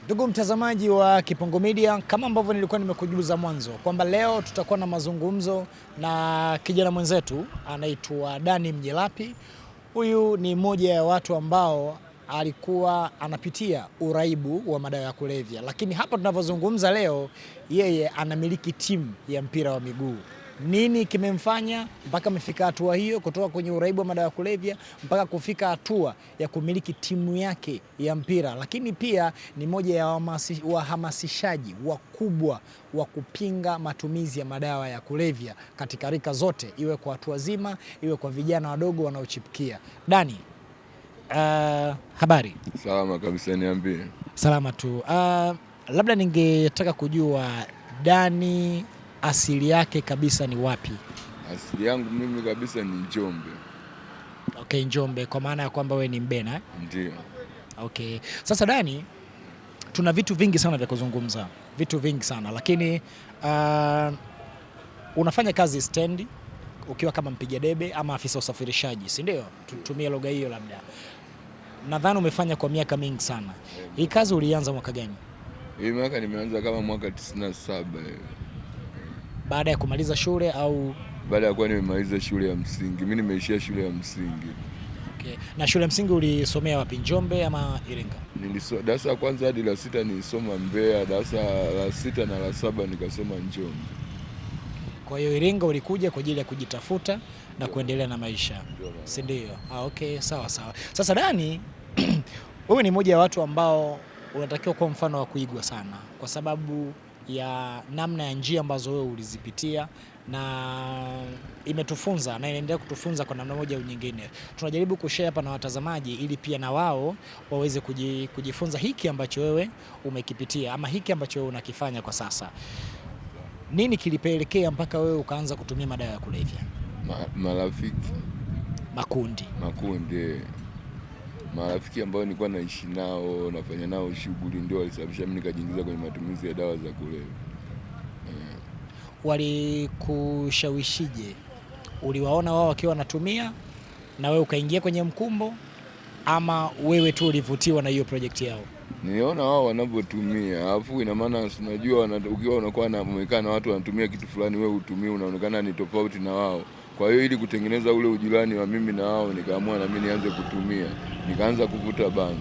Ndugu mtazamaji wa Kipongo Media, kama ambavyo nilikuwa nimekujuza mwanzo kwamba leo tutakuwa na mazungumzo na kijana mwenzetu anaitwa Danny Mjelapi. Huyu ni mmoja ya watu ambao alikuwa anapitia uraibu wa madawa ya kulevya, lakini hapa tunavyozungumza leo yeye anamiliki timu ya mpira wa miguu. Nini kimemfanya mpaka amefika hatua hiyo, kutoka kwenye uraibu wa madawa ya kulevya mpaka kufika hatua ya kumiliki timu yake ya mpira? Lakini pia ni moja ya wahamasishaji wakubwa wa kupinga matumizi ya madawa ya kulevya katika rika zote, iwe kwa watu wazima, iwe kwa vijana wadogo wanaochipukia. Danny, habari? Salama kabisa, niambie. Salama tu. Labda ningetaka kujua Danny asili yake kabisa ni wapi? Asili yangu mimi kabisa ni Njombe. Okay, Njombe, kwa maana ya kwamba wewe ni Mbena? Ndio. Okay. Sasa Danny, tuna vitu vingi sana vya kuzungumza, vitu vingi sana, lakini unafanya kazi stendi ukiwa kama mpiga debe ama afisa usafirishaji, si ndio? Tutumie lugha hiyo labda. Nadhani umefanya kwa miaka mingi sana. Hii kazi ulianza mwaka gani? Hii mwaka nimeanza kama mwaka 97. Baada ya kumaliza shule au? Baada ya kuwa nimemaliza shule ya msingi. Mimi nimeishia shule ya msingi. Okay. Na shule ya msingi ulisomea wapi, Njombe ama Iringa? Darasa la kwanza hadi la 6 nilisoma Mbeya, darasa la 6 na la 7 nikasoma Njombe. Kwa hiyo Iringa ulikuja kwa ajili ya kujitafuta na kuendelea na maisha, si ndio? Okay, sawa sawa. Sasa Danny, wewe ni mmoja wa watu ambao unatakiwa kuwa mfano wa kuigwa sana, kwa sababu ya namna ya njia ambazo wewe ulizipitia, na imetufunza na inaendelea kutufunza kwa namna moja au nyingine. Tunajaribu kushare hapa na watazamaji ili pia na wao waweze kujifunza hiki ambacho wewe umekipitia ama hiki ambacho wewe unakifanya kwa sasa. Nini kilipelekea mpaka wewe ukaanza kutumia madawa ya kulevya? Marafiki. Makundi. Marafiki ambao nilikuwa naishi nao, nafanya nao shughuli, ndio walisababisha mimi nikajiingiza kwenye matumizi ya dawa za kulevya. Walikushawishije? Uliwaona wao wakiwa wanatumia na wewe ukaingia kwenye mkumbo, ama wewe tu ulivutiwa na hiyo project yao? Niliona wao wanavyotumia, alafu ina maana unajua ukiwa unakuwa na umekaa na watu wanatumia kitu fulani, wewe utumie, unaonekana ni tofauti na wao. Kwa hiyo ili kutengeneza ule ujirani wa mimi na wao, nikaamua na mimi nianze kutumia. Nikaanza kuvuta bangi.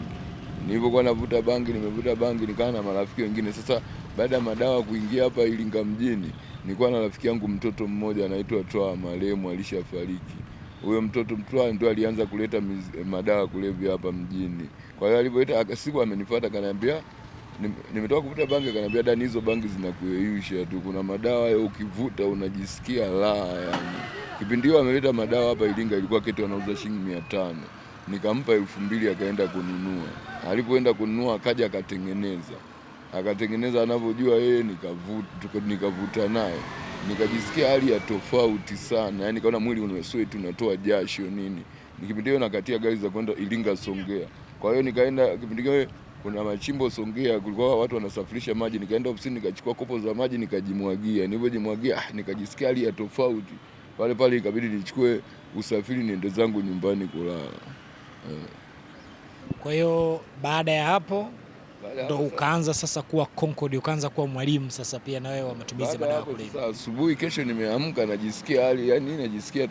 Nilipokuwa navuta bangi, nimevuta bangi nikawa na marafiki wengine. Sasa baada ya madawa kuingia hapa Iringa mjini, nilikuwa na rafiki yangu mtoto mmoja anaitwa Twa, marehemu alishafariki. Huyo mtoto Twa ndio alianza kuleta madawa kulevya hapa mjini. Kwa hiyo alipoleta akasiku amenifuata akaniambia, nimetoka kuvuta bangi, akaniambia Danny, hizo bangi zinakuyeyusha tu, kuna madawa ya ukivuta unajisikia raha yani. Kipindi hiyo ameleta madawa hapa Iringa, ilikuwa keti anauza shilingi 500. Nikampa 2000 akaenda kununua. Alipoenda kununua akaja akatengeneza anavyojua yeye, nikavuta naye. Nikajisikia hali ya tofauti sana. Yaani kaona mwili unasweat, unatoa jasho nini. Kipindi hiyo nakatia gari za kwenda Iringa Songea. Kwa hiyo nikaenda, kipindi hiyo kuna machimbo Songea, kulikuwa watu wanasafirisha maji, nikaenda ofisini nikachukua kopo za maji nikajimwagia. Nilipojimwagia nikajisikia hali ya tofauti. Pale ikabidi nichukue usafiri niende zangu nyumbani kulala. Kwa hiyo baada ya hapo ndo ukaanza sasa kuwa Concord, ukaanza kuwa mwalimu sasa pia na wewe wa matumizi ya madawa ya kulevya. Sasa asubuhi kesho nimeamka najisikia hali yani, najisikia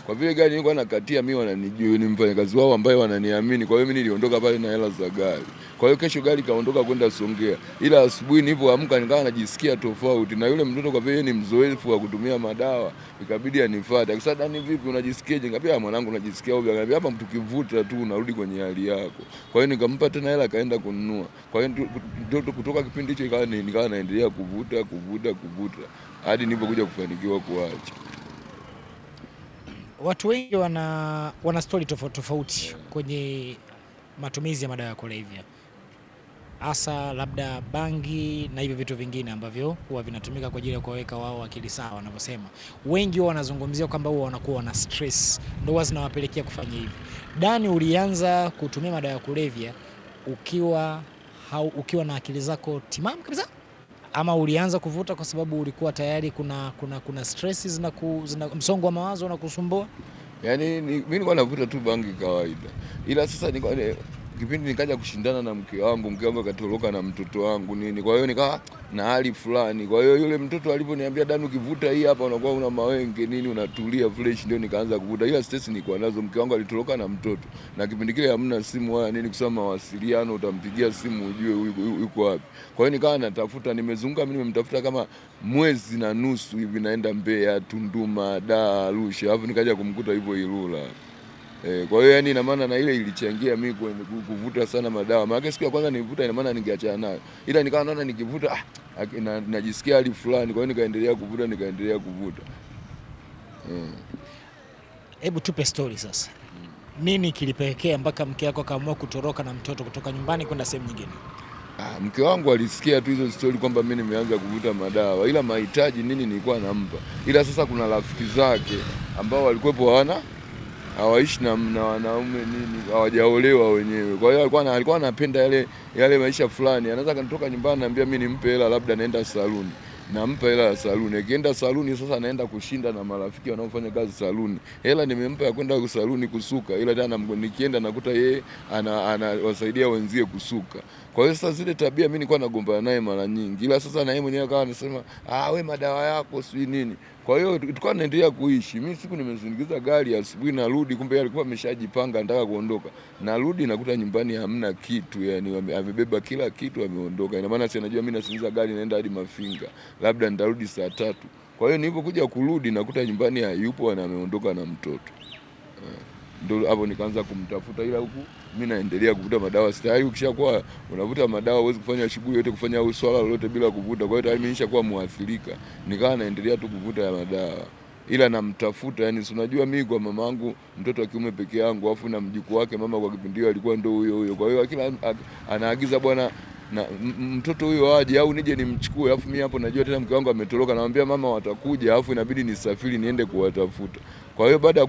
kwa vile gari nilikuwa nakatia, mimi wananijua ni mfanyakazi wao ambaye wananiamini. Kwa hiyo mimi niliondoka pale na hela za gari. Kwa hiyo kesho gari kaondoka kwenda Songea, ila asubuhi nilipoamka nikawa najisikia tofauti, na yule mtoto kwa vile ni mzoefu wa kutumia madawa ikabidi anifuate. Akasema Danny, vipi unajisikiaje? Nikamwambia mwanangu najisikia ovyo. Akaniambia hapa mtu kivuta tu unarudi kwenye hali yako. Kwa hiyo nikampa tena hela akaenda kununua. Kwa hiyo kutoka kipindi hicho nikawa naendelea kuvuta hadi nilipokuja kufanikiwa kuacha. Watu wengi wana story tofauti kwenye matumizi ya madawa ya kulevya, hasa labda bangi na hivyo vitu vingine ambavyo huwa vinatumika kwa ajili ya kuwaweka wao akili sawa wanavyosema. Wengi huwa wanazungumzia kwamba huwa wanakuwa na stress ndio huwa zinawapelekea kufanya hivi. Danny, ulianza kutumia madawa ya kulevya ukiwa na akili zako timamu kabisa, ama ulianza kuvuta kwa sababu ulikuwa tayari kuna stresses na msongo wa mawazo na kusumbua? Yaani mimi nilikuwa navuta tu bangi kawaida, ila sasa kipindi nikaja kushindana na mke wangu akatoroka na mtoto wangu nini, kwa hiyo nikawa na hali fulani. Kwa hiyo yule mtoto alivyoniambia, Dani, ukivuta hii hapa unakuwa una mawenge nini, unatulia fresh, ndio nikaanza kuvuta. Ila stress nilikuwa nazo, mke wangu alitoroka na mtoto, na kipindi kile hamna simu wala nini kusema mawasiliano, utampigia simu ujue yuko wapi. Kwa hiyo nikawa natafuta, nimezunguka mimi, nimemtafuta kama mwezi na nusu hivi, naenda Mbeya, Tunduma, Dar, Arusha, alafu nikaja kumkuta hivyo Ilula. Kwa hiyo yani ina maana na ile ilichangia mimi kuvuta sana madawa. Maana siku ya kwanza nilivuta, ina maana ningeachana nayo, ila nikawa naona nikivuta najisikia hali fulani, kwa hiyo nikaendelea kuvuta. Hebu tupe story sasa. Nini kilipelekea mpaka mke wako akaamua kutoroka na mtoto kutoka nyumbani kwenda sehemu nyingine? Mke wangu alisikia tu hizo story kwamba mimi nimeanza kuvuta madawa, ila mahitaji nini nilikuwa nampa. Ila sasa kuna rafiki zake ambao walikuwepo hawaishi na wanaume nini, hawajaolewa wenyewe. Kwa hiyo alikuwa anapenda yale maisha fulani. Anaweza kanitoka nyumbani naambia mimi nimpe hela, labda naenda saluni, nampa hela ya saluni. Akienda saluni sasa anaenda kushinda na marafiki wanaofanya kazi saluni. Hela nimempa ya kwenda saluni kusuka, ila tena nikienda nakuta yeye anawasaidia wenzie kusuka. Kwa hiyo sasa zile tabia mimi nilikuwa nagombana naye mara nyingi, ila sasa na yeye mwenyewe akawa anasema we madawa yako si nini. Kwa hiyo tulikuwa tunaendelea kuishi. Mimi siku nimesindikiza gari asubuhi, narudi kumbe yeye alikuwa ameshajipanga anataka kuondoka. Narudi nakuta nyumbani hamna kitu, yani amebeba kila kitu ameondoka. Ina maana si anajua mimi nasindikiza gari naenda hadi Mafinga, labda nitarudi saa 3. Kwa hiyo nilipokuja kurudi nakuta nyumbani hayupo na ameondoka na mtoto. Ndio hapo nikaanza kumtafuta, ila huku mimi naendelea kuvuta madawa. Sitaki ukishakuwa unavuta madawa huwezi kufanya shughuli yote, kufanya swala lolote bila kuvuta. Kwa hiyo tayari mimi nishakuwa muathirika, nikawa naendelea tu kuvuta ya madawa, ila namtafuta. Yani si unajua mimi kwa mamangu mtoto wa kiume peke yangu, afu na mjukuu wake mama kwa kipindi hicho alikuwa ndo huyo. Kwa hiyo kila anaagiza bwana na mtoto huyo aje au nije nimchukue, alafu mimi hapo najua tena mke wangu ametoroka, namwambia mama watakuja, alafu inabidi nisafiri niende kuwatafuta. Kwa hiyo baada ya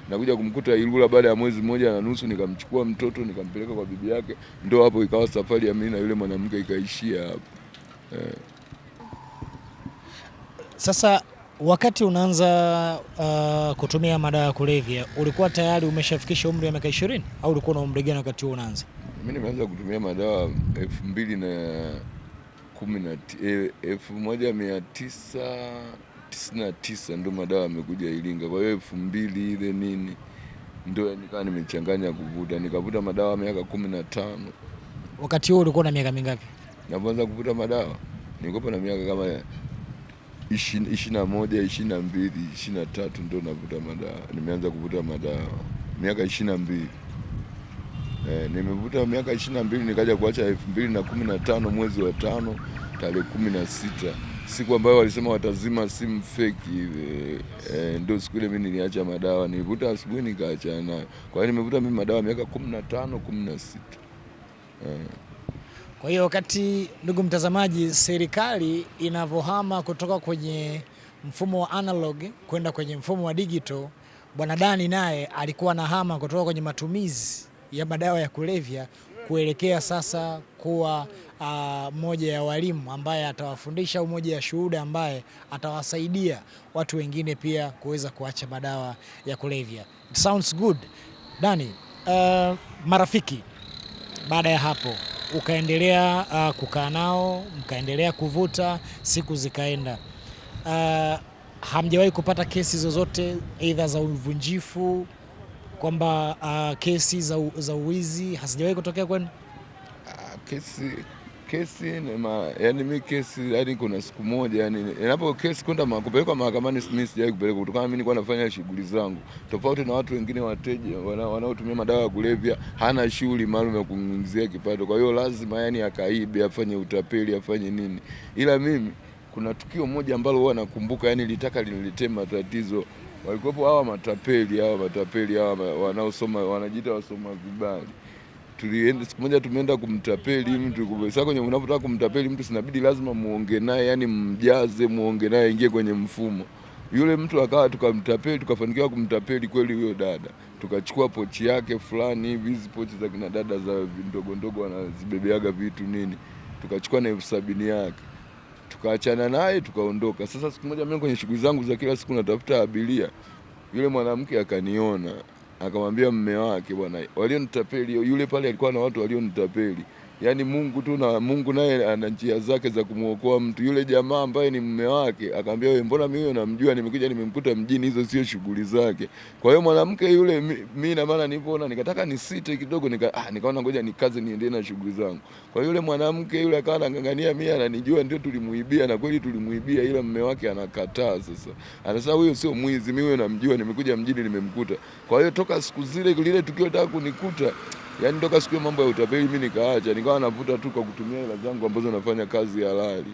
nakuja kumkuta Ilula baada ya mwezi mmoja na nusu, nikamchukua mtoto nikampeleka kwa bibi yake. Ndio hapo ikawa safari ya mimi na yule mwanamke ikaishia hapo. Sasa wakati unaanza kutumia madawa ya kulevya ulikuwa tayari umeshafikisha umri wa miaka 20 au ulikuwa na umri gani wakati huo unaanza? Mimi nimeanza kutumia madawa 1999 ndio madawa yamekuja Iringa. Kwa hiyo 2000 ile nini ndio nikawa nimechanganya kuvuta, nikavuta madawa miaka 15. Wakati huo ulikuwa na miaka mingapi? Naanza kuvuta madawa nilikuwa na miaka kama 21, 22, 23 ndio navuta madawa. Nimeanza kuvuta madawa miaka 22. Nimevuta miaka 22, nikaja kuacha 2015 mwezi wa 5 tarehe 16, siku ambayo walisema watazima simu fake ndio siku ile mimi niliacha madawa. Nilivuta asubuhi nikaacha nayo. Kwa hiyo nimevuta mimi madawa miaka 15, 16. Kwa hiyo wakati, ndugu mtazamaji, serikali inavyohama kutoka kwenye mfumo wa analog kwenda kwenye mfumo wa digital, Bwana Dani naye alikuwa anahama kutoka kwenye matumizi ya madawa ya kulevya kuelekea sasa kuwa mmoja ya walimu ambaye atawafundisha, au mmoja ya shuhuda ambaye atawasaidia watu wengine pia kuweza kuacha madawa ya kulevya. It sounds good. Dani, marafiki baada ya hapo ukaendelea kukaa nao, mkaendelea kuvuta, siku zikaenda. Hamjawahi kupata kesi zozote aidha za uvunjifu, kwamba kesi za uwizi hazijawahi kutokea kwenu? Kesi yani mimi kesi hadi kuna siku moja yani inapo kesi kwenda kupelekwa mahakamani mimi sijawahi kupeleka, kutokana mimi nilikuwa nafanya shughuli zangu tofauti na watu wengine. Wateja wanaotumia madawa ya kulevya hana shughuli maalum ya kuingizia kipato, kwa hiyo lazima yani akaibe, afanye utapeli, afanye nini. Ila mimi kuna tukio moja ambalo huwa nakumbuka, yani litaka liniletee matatizo. Walikuwepo hawa matapeli wanaosoma, wanajiita wasoma vibali. Tulienda siku moja, tumeenda kumtapeli mtu. Sasa kwenye unapotaka kumtapeli mtu sinabidi lazima muonge naye, yani mjaze, muonge naye ingie kwenye mfumo. Yule mtu akawa tukamtapeli, tukafanikiwa kumtapeli kweli huyo dada. Tukachukua pochi yake fulani hivi, hizi pochi za kina dada za ndogo ndogo wanazibebeaga vitu nini. Tukachukua na 70,000 yake. Tukaachana naye tukaondoka. Sasa siku moja mimi kwenye shughuli zangu za kila siku natafuta abiria, yule mwanamke akaniona, akamwambia mume wake, bwana, walionitapeli yule pale alikuwa na watu walionitapeli. Yaani Mungu tu, na Mungu naye ana njia zake za kumuokoa mtu. Yule jamaa ambaye ni mume wake akamwambia, wewe mbona mimi namjua, nimekuja nimemkuta mjini, hizo sio shughuli zake. Kwa hiyo mwanamke yule, mimi na maana nilipoona nikataka nisite kidogo, nikaona ngoja nikaze niendelee na shughuli zangu. Kwa hiyo yule mwanamke yule akawa anang'ang'ania, mimi ananijua ndio tulimuibia, na kweli tulimuibia, ila mume wake anakataa. Sasa anasema huyo sio mwizi, mimi namjua, nimekuja mjini nimemkuta. Kwa hiyo toka siku zile lile tukio taka kunikuta, yaani toka siku mambo ya utapeli mimi nikaacha, nikawa navuta tu kwa kutumia hela zangu ambazo nafanya kazi halali.